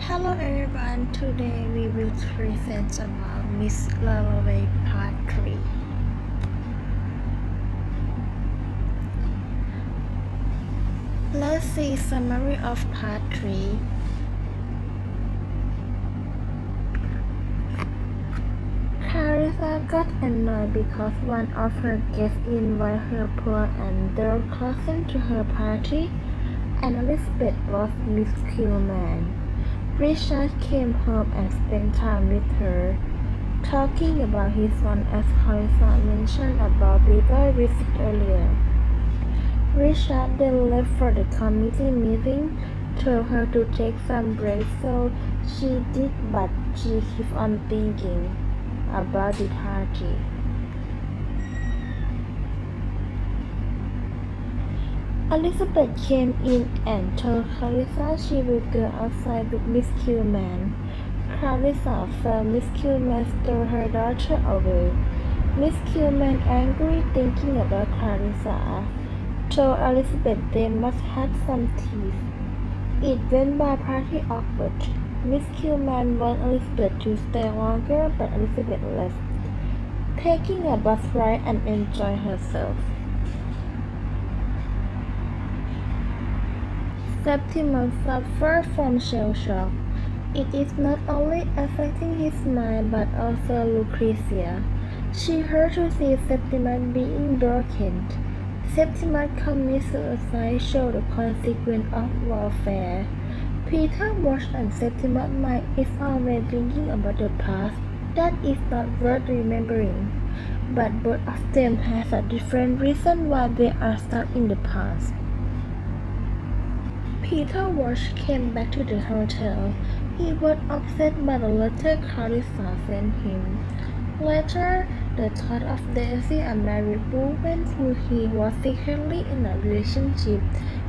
Hello everyone, today we will present about Mrs.Dalloway part 3. Let's see summary of part 3. Clarissa got annoyed because one of her guests invited her poor and third cousin to her party, and Elizabeth was Miss Kilman. Richard came home and spent time with her, talking about his son as Clarissa mentioned about Peter's visit earlier. Richard then left for the committee meeting, told her to take some break, so she did, but she kept on thinking about the party. Elizabeth came in and told Clarissa she would go outside with Miss Kilman. Clarissa felt Miss Kilman stole her daughter away. Miss Kilman, angry thinking about Clarissa, told Elizabeth they must have some teeth. It went by pretty awkward. Miss Kilman wanted Elizabeth to stay longer, but Elizabeth left, taking a bus ride and enjoying herself. Septimus suffered from shell shock. It is not only affecting his mind but also Lucrezia. She heard to see Septimus being broken. Septimus commits suicide showed the consequence of warfare. Peter watched and Septimus' mind is always thinking about the past that is not worth remembering. But both of them have a different reason why they are stuck in the past. Peter Walsh came back to the hotel. He was upset by the letter Clarissa sent him. Later, the thought of Daisy, a married woman who he was secretly in a relationship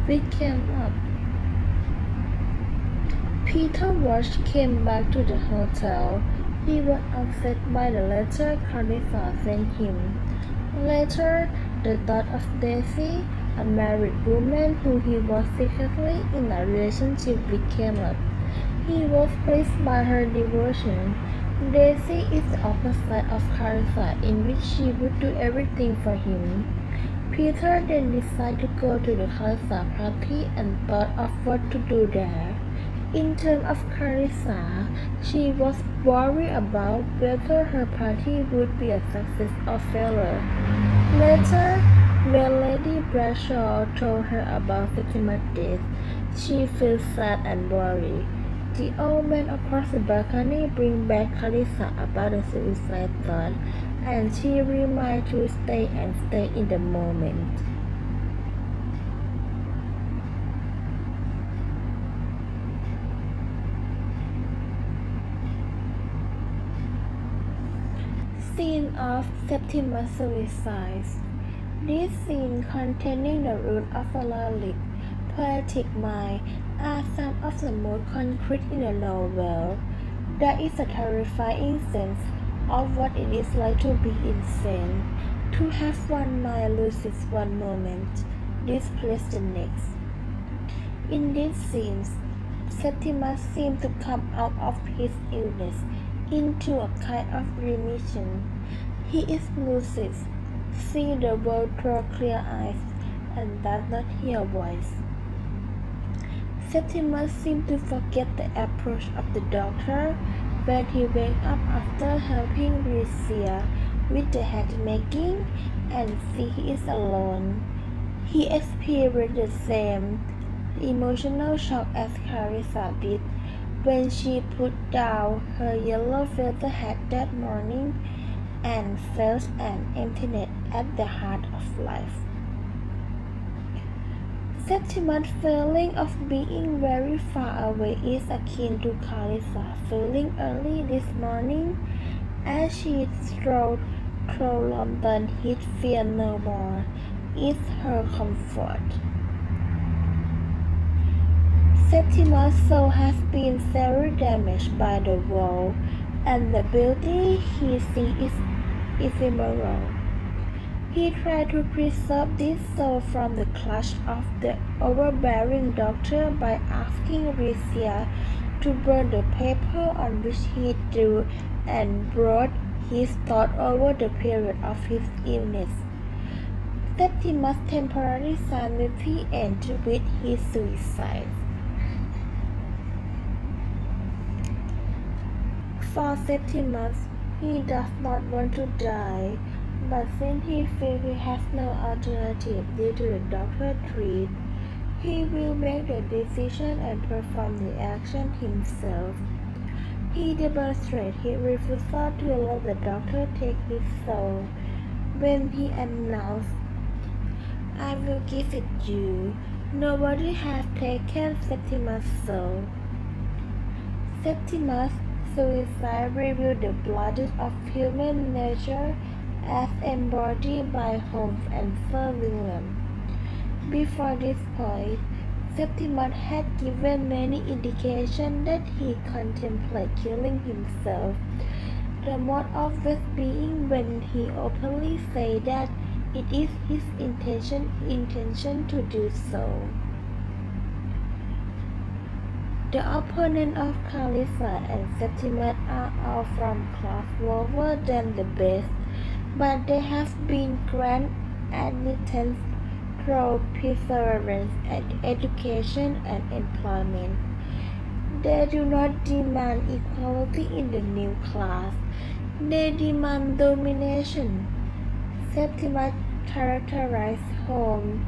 with, came up. Peter Walsh came back to the hotel. He was upset by the letter Clarissa sent him. Later, the thought of Daisy, a married woman who he was secretly in a relationship with, came up. He was pleased by her devotion. Daisy is the opposite of Clarissa, in which she would do everything for him. Peter then decided to go to the Clarissa party and thought of what to do there. In terms of Clarissa, she was worried about whether her party would be a success or failure. Later, when Lady Bradshaw told her about Septimus' death, she felt sad and worried. The old man across the balcony bring back Clarissa about the suicide thought, and she reminded to stay in the moment. Scene of Septimus' suicide. This scene, containing the root of a lyric, poetic mind, are some of the most concrete in the novel. There is a terrifying sense of what it is like to be insane, to have one mind loses one moment, displace the next. In these scenes, Septimus seems to come out of his illness into a kind of remission. He is lucid, see the world through clear eyes, and does not hear a voice. Septimus seems to forget the approach of the doctor when he wakes up after helping Lucrezia with the hat making and see he is alone. He experienced the same emotional shock as Clarissa did when she put down her yellow feather hat that morning and felt an emptiness at the heart of life. Septimus' feeling of being very far away is akin to Clarissa's feeling early this morning as she strolled through London. He'd fear no more. It's her comfort. Septimus' soul has been severely damaged by the war, and the beauty he sees is ephemeral. He tried to preserve this soul from the clutch of the overbearing doctor by asking Lucrezia to burn the paper on which he drew and brought his thought over the period of his illness. Septimus temporarily signed with the end with his suicide. For Septimus, he does not want to die, but since he feels he has no alternative due to the doctor's treat, he will make the decision and perform the action himself. He demonstrates his refusal to let the doctor take his soul when he announced, "I will give it you. Nobody has taken Septimus' soul." Septimus' suicide revealed the blooded of human nature as embodied by Holmes and Sir William. Before this point, Septimus had given many indications that he contemplated killing himself, the most obvious being when he openly said that it is his intention to do so. The opponents of Caliph and Septimus are all from class lower than the best, but they have been granted admittance through perseverance and education and employment. They do not demand equality in the new class. They demand domination. Septimus characterized Holmes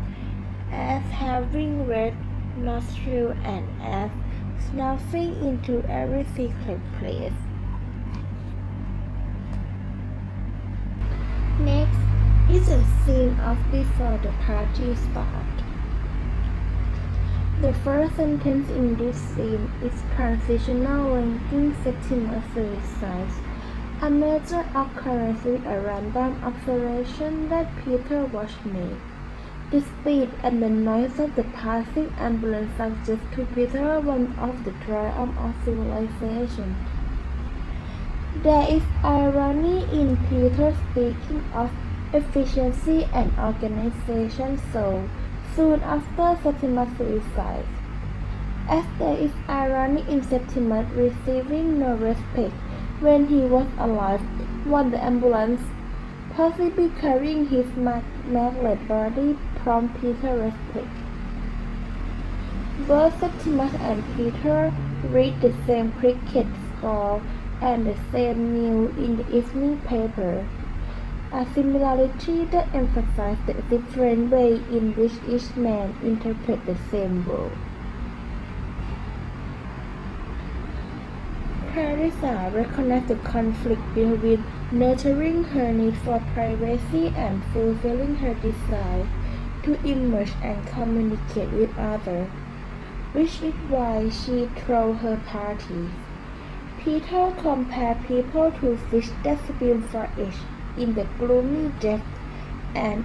as having red nostrils and as snuffing into every secret place. Next is a scene of before the party starts. The first sentence in this scene is transitional linking Septimus' suicide, a major occurrence with a random observation that Peter watched made. The speed and the noise of the passing ambulance suggest to Peter one of the triumphs of civilization. There is irony in Peter speaking of efficiency and organization so soon after Septimus' suicide, as there is irony in Septimus receiving no respect when he was alive, while the ambulance, possibly carrying his mangled body, prompted Peter respect. Both Septimus and Peter read the same cricket score and the same news in the evening paper, a similarity that emphasizes the different way in which each man interprets the same world. Clarissa recognized the conflict between nurturing her need for privacy and fulfilling her desire to emerge and communicate with others, which is why she threw her party. Peter compared people to fish that swim for each in the gloomy depths and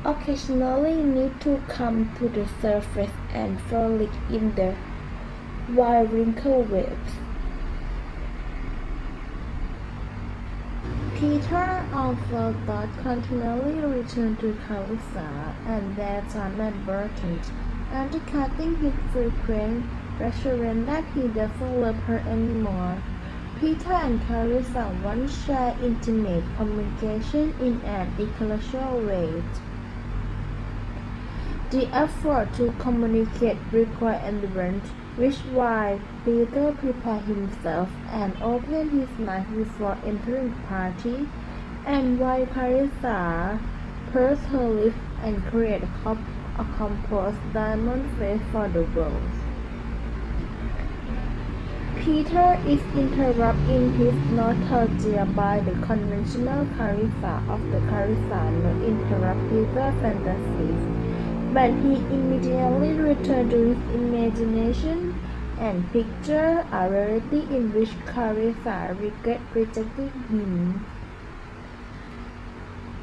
occasionally need to come to the surface and frolic in the wild wrinkled waves. Peter also thought continually returned to Calissa and their time at Burton, undercutting his frequent reassurance that he doesn't love her anymore. Peter and Calissa once shared intimate communication in an intellectual way. The effort to communicate required endurance, which is why Peter prepared himself and opened his mind before entering the party, and why Calissa pursed her lips and created a composed diamond face for the world. Peter is interrupted in his nostalgia by the conventional Calissa of the Calissa not interrupt Peter's fantasies, but he immediately returned to his imagination and pictured a reality in which Calissa regretted rejecting him.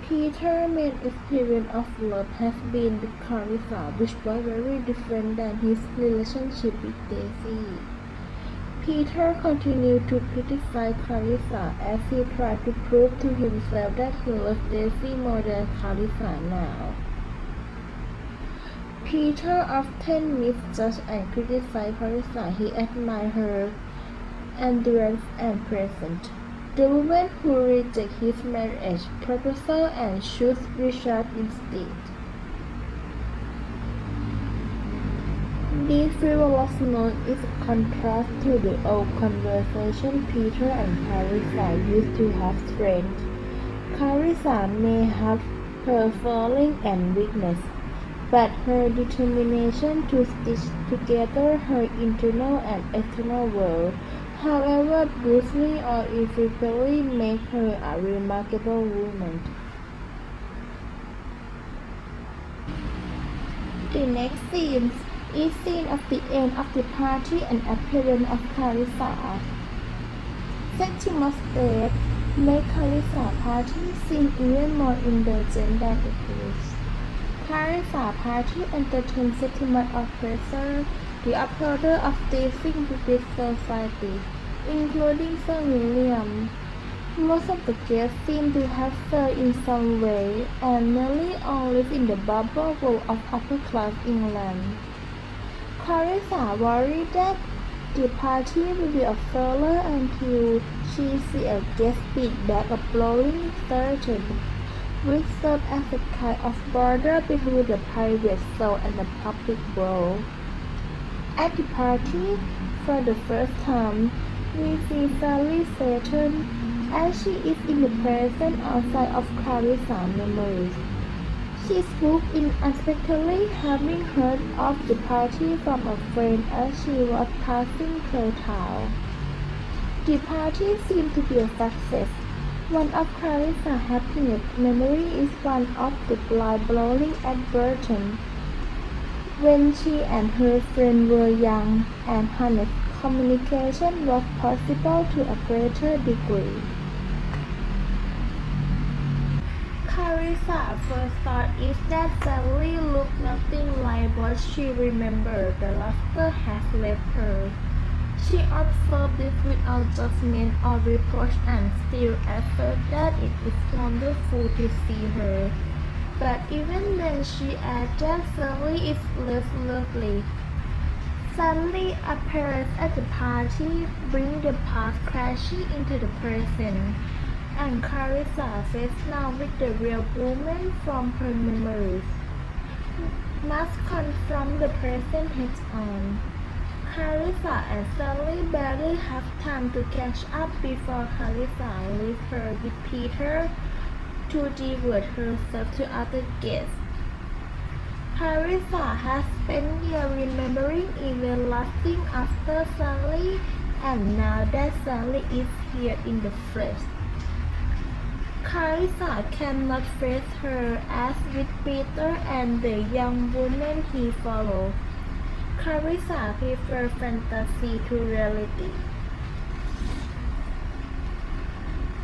Peter's main experience of love has been with Calissa, which was very different than his relationship with Daisy. Peter continued to criticize Calissa as he tried to prove to himself that he loved Daisy more than Calissa now. Peter often misjudged and criticized Clarissa. He admired her endurance and presence. The woman who rejected his marriage proposal and chose Richard instead. This frivolous note is a contrast to the old conversation Peter and Clarissa used to have strength. Clarissa may have her falling and weakness, but her determination to stitch together her internal and external world, however brutally or infrequently, make her a remarkable woman. The next scene is scene of the end of the party and appearance of Clarissa. Septimus' death made Clarissa's party seem even more indulgent than it was. Clarissa's party entertained Septimus of pressure, the upholder of dancing British society, including Sir William. Most of the guests seem to have served in some way, and nearly all live in the bubble world of upper-class England. Clarissa worried that the party will be a failure until she sees a guest beat back a blowing curtain, which served as a kind of border between the private soul and the public world. At the party, for the first time, we see Sally Seton as she is in the presence outside of Clarissa's memories. She spoke in unexpectedly, having heard of the party from a friend as she was passing through town. The party seemed to be a success. One of Clarissa's happiest memories is one of the blind bowling at Burton, when she and her friend were young and honest communication was possible to a greater degree. Clarissa's first thought is that Sally looked nothing like what she remembered. The laughter has left her. She observed this without judgment or reproach and still asserted that it is wonderful to see her. But even then she adds that Sally is less lovely. Sally's appearance at the party brings the past crashing into the present, and Clarissa faces now with the real woman from her memories, must confront the present head-on. Clarissa and Sally barely have time to catch up before Clarissa leaves her with Peter to devote herself to other guests. Clarissa has spent years remembering events lasting after Sally, and now that Sally is here in the flesh, Clarissa cannot face her as with Peter and the young woman he follows. Clarissa prefers fantasy to reality.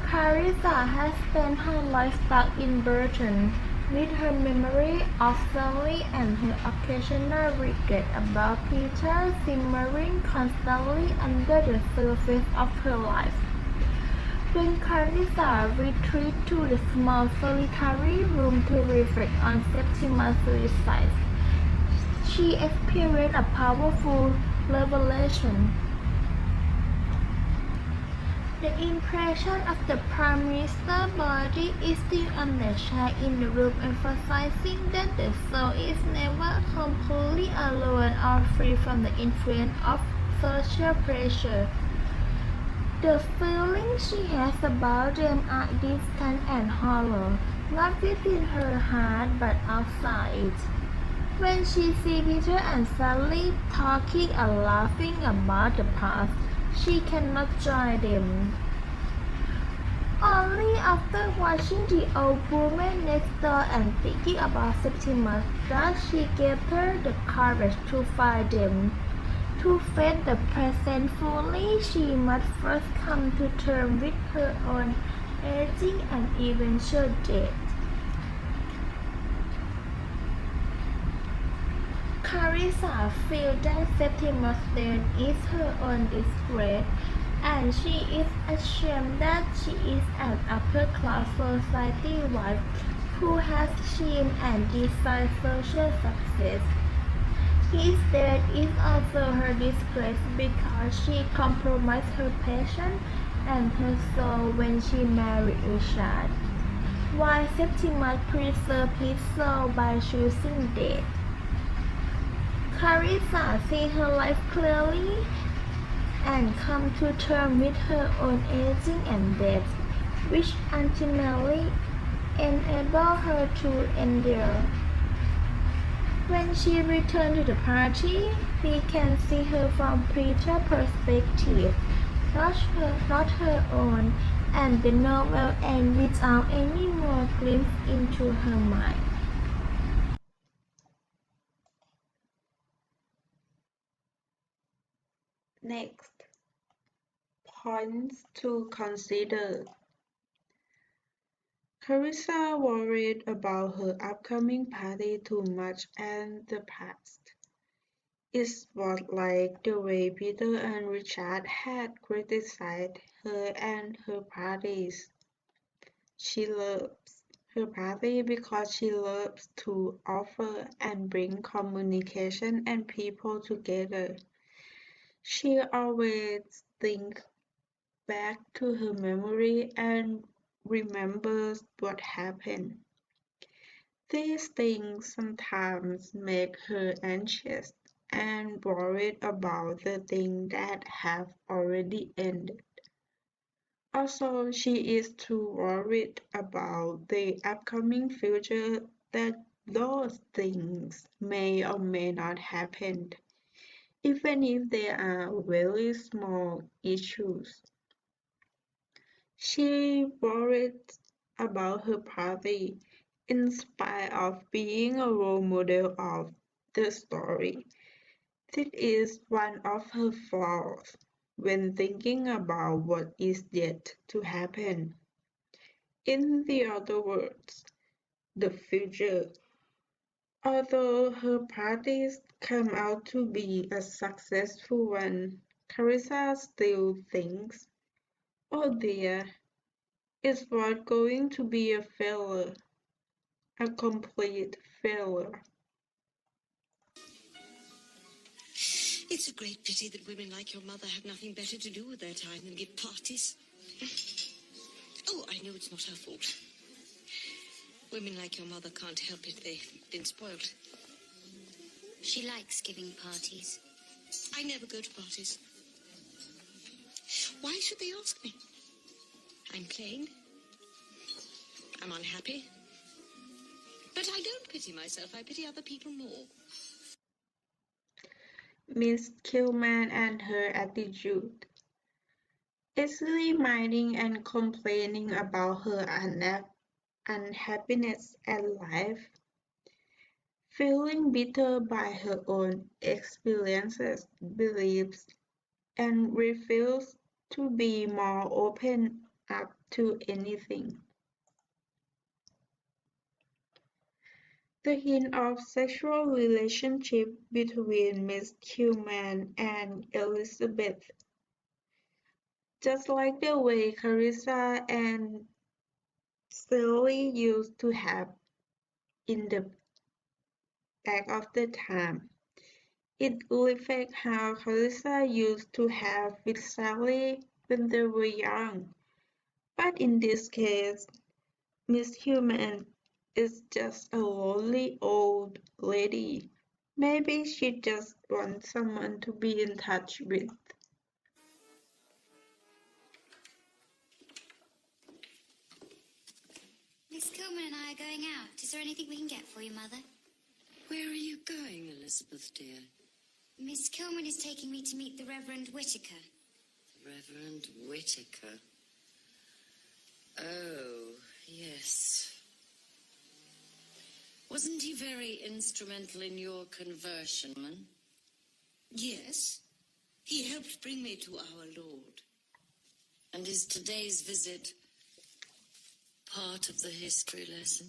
Clarissa has spent her life stuck in Burton, with her memory of Sally and her occasional regret about Peter simmering constantly under the surface of her life. When Clarissa retreats to the small solitary room to reflect on Septimus' suicide, she experienced a powerful revelation. The impression of the Prime Minister's body is still on the chair in the room, emphasizing that the soul is never completely alone or free from the influence of social pressure. The feelings she has about them are distant and hollow, not within her heart but outside it. When she sees Peter and Sally talking and laughing about the past, she cannot join them. Only after watching the old woman next door and thinking about Septimus does she gather the courage to find them. To face the present fully, she must first come to terms with her own aging and eventual death. Clarissa feels that Septimus' death is her own disgrace, and she is ashamed that she is an upper-class society wife who has shame and desires social success. His death is also her disgrace because she compromised her passion and her soul when she married Richard, while Septimus preserved his soul by choosing death. Carissa sees her life clearly and comes to terms with her own aging and death, which ultimately enable her to endure. When she returns to the party, we can see her from Peter's perspective, not her own, and the novel ends without any more glimpse into her mind. Next, points to consider. Carissa worried about her upcoming party too much and the past. It was like the way Peter and Richard had criticized her and her parties. She loves her party because she loves to offer and bring communication and people together. She always thinks back to her memory and remembers what happened. These things sometimes make her anxious and worried about the things that have already ended. Also, she is too worried about the upcoming future that those things may or may not happen, even if they are very small issues. She worried about her party in spite of being a role model of the story. This is one of her flaws when thinking about what is yet to happen. In the other words, the future. Although her parties come out to be a successful one, Carissa still thinks, oh dear, is what going to be a failure, a complete failure. It's a great pity that women like your mother have nothing better to do with their time than give parties. Oh, I know it's not her fault. Women like your mother can't help it. They've been spoiled. She likes giving parties. I never go to parties. Why should they ask me? I'm plain. I'm unhappy. But I don't pity myself. I pity other people more. Miss Kilman and her attitude. Easily minding and complaining about her unhappiness at life, feeling bitter by her own experiences, beliefs, and refuse to be more open up to anything. The hint of sexual relationship between Miss Kilman and Elizabeth, just like the way Carissa and Sally used to have in the back of the time. It reflects how Carissa used to have with Sally when they were young. But in this case, Miss Human is just a lonely old lady. Maybe she just wants someone to be in touch with. Miss Coleman and I are going out. Is there anything we can get for you, Mother? Where are you going, Elizabeth, dear? Miss Coleman is taking me to meet the Reverend Whittaker. Reverend Whittaker. Oh, yes. Wasn't he very instrumental in your conversion, man? Yes. He helped bring me to our Lord. And is today's visit part of the history lesson?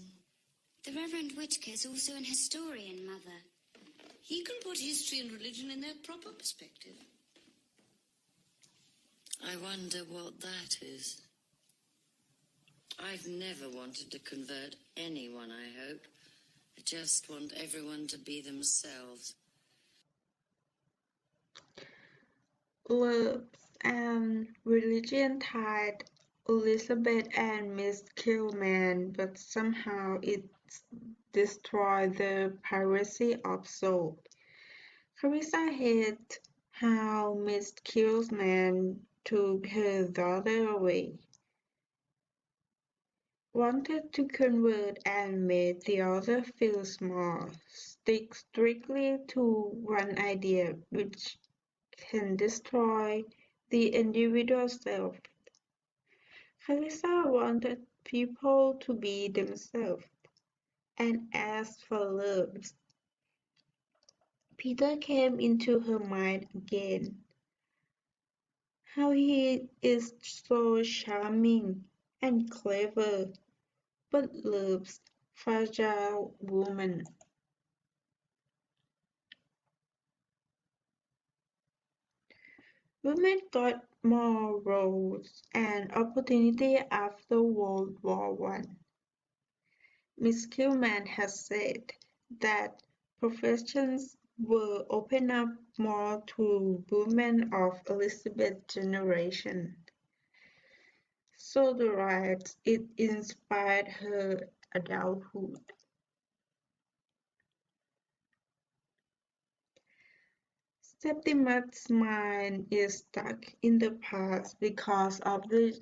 The Reverend Whittaker is also an historian, Mother. He can put history and religion in their proper perspective. I wonder what that is. I've never wanted to convert anyone, I hope. I just want everyone to be themselves. Love and religion tied Elizabeth and Miss Kilman, but somehow it destroyed the privacy of soul. Clarissa hated how Miss Kilman took her daughter away, wanted to convert and made the other feel small, stick strictly to one idea, which can destroy the individual self. Clarissa wanted people to be themselves, and asked for love. Peter came into her mind again. How he is so charming and clever, but loves fragile woman. Women got more roles and opportunity after World War One. Miss Kilman has said that professions were opened up more to women of Elizabeth's generation. So the riots it inspired her adulthood. Septimus' mind is stuck in the past because of the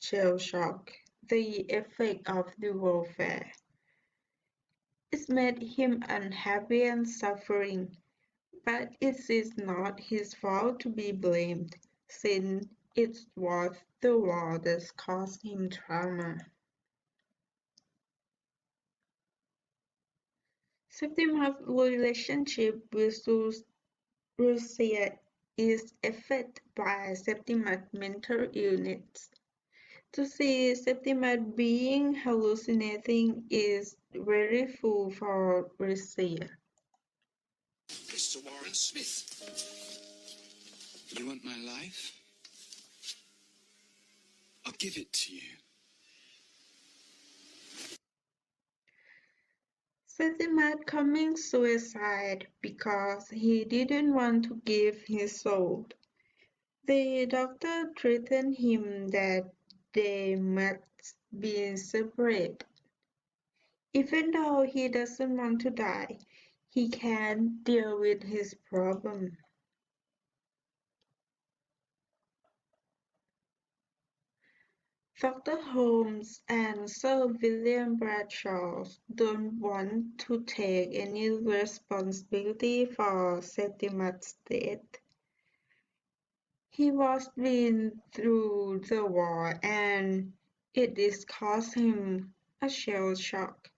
shell shock, the effect of the warfare. It made him unhappy and suffering, but it is not his fault to be blamed, since it was the war that caused him trauma. Septimus' relationship with Lucia is affected by Septimus' mental illness. To see Septimus being hallucinating is very full for Lucia. Mr. Warren Smith, you want my life? I'll give it to you. Septimus committed suicide because he didn't want to give his soul. The doctor threatened him that they must be separate. Even though he doesn't want to die, he can't deal with his problem. Dr. Holmes and Sir William Bradshaw don't want to take any responsibility for Septimus' death. He was been through the war and it is caused him a shell shock.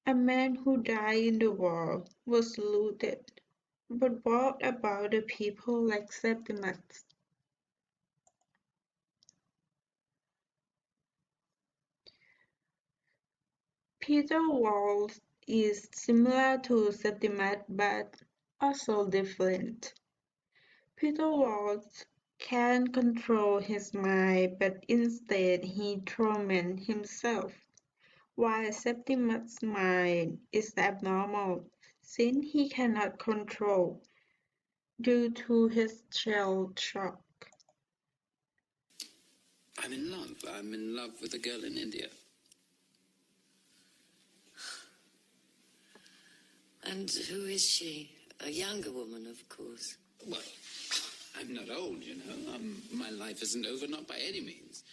A man who died in the war was looted, but what about the people like Septimus? Peter Walsh is similar to Septimus but also different. Peter Walsh can control his mind but instead he torments himself, while Septimus' mind is abnormal since he cannot control due to his shell shock. I'm in love. I'm in love with a girl in India. And who is she? A younger woman, of course. Well, I'm not old, you know. My life isn't over, not by any means.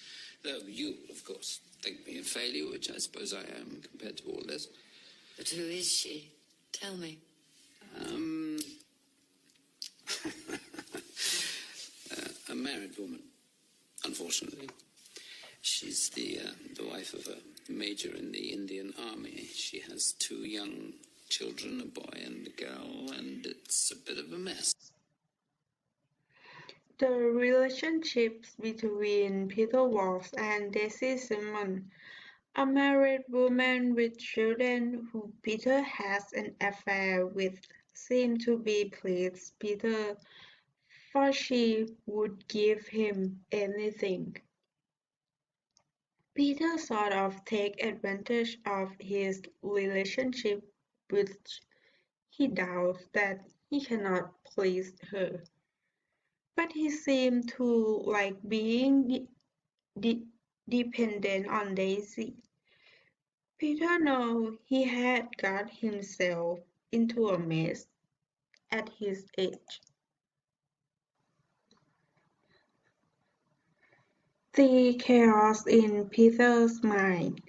Though you, of course, think me a failure, which I suppose I am compared to all this. But who is she? Tell me. A married woman, unfortunately. She's the wife of a major in the Indian Army. She has 2 young children, a boy and a girl, and it's a bit of a mess. The relationships between Peter Walsh and Daisy Simon, a married woman with children who Peter has an affair with, seem to be pleased Peter, for she would give him anything. Peter sort of takes advantage of his relationship, which he doubts that he cannot please her. but he seemed to like being dependent on Daisy. Peter knew he had got himself into a mess at his age. The chaos in Peter's mind,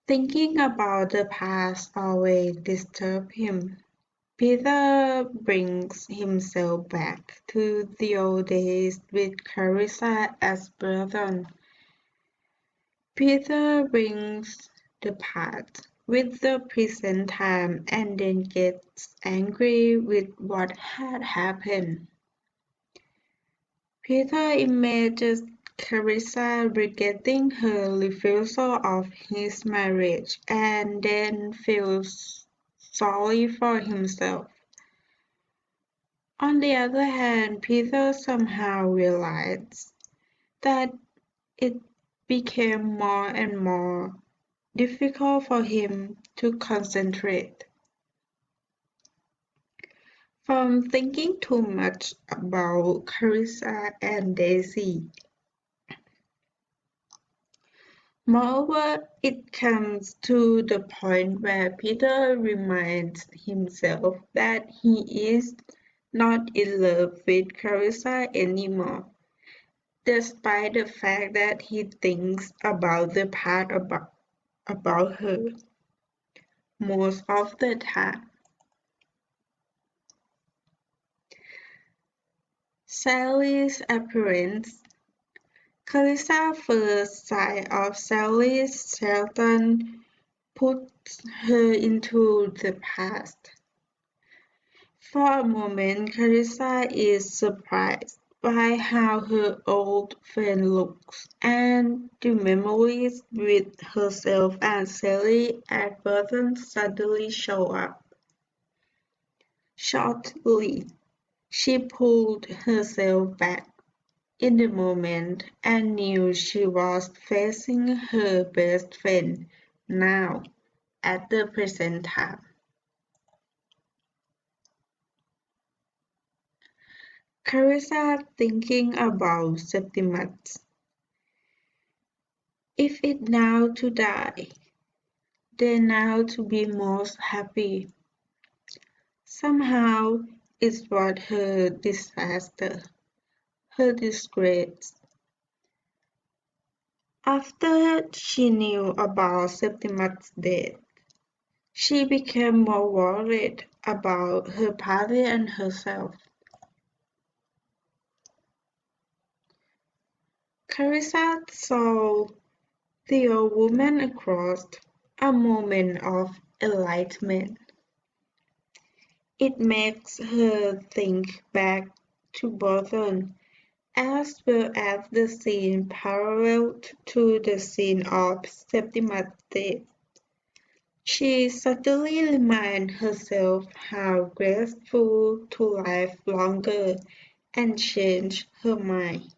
thinking about the past, always disturbed him. Peter brings himself back to the old days with Clarissa as burden. Peter brings the past with the present time and then gets angry with what had happened. Peter imagines Clarissa regretting her refusal of his marriage and then feels sorry for himself. On the other hand, Peter somehow realized that it became more and more difficult for him to concentrate. From thinking too much about Clarissa and Daisy. Moreover, it comes to the point where Peter reminds himself that he is not in love with Clarissa anymore, despite the fact that he thinks about the part about her most of the time. Sally's appearance. Clarissa's first sight of Sally Shelton puts her into the past. For a moment, Clarissa is surprised by how her old friend looks, and the memories with herself and Sally at Burton suddenly show up. Shortly, she pulled herself back in the moment and knew she was facing her best friend now at the present time. Clarissa thinking about Septimus. If it now to die, then now to be most happy. Somehow it was her disaster, her disgrace. After she knew about Septimus' death, she became more worried about her party and herself. Clarissa saw the old woman across a moment of enlightenment. It makes her think back to Burton, as well as the scene parallel to the scene of Septimus' death. She suddenly reminds herself how grateful to live longer and changed her mind.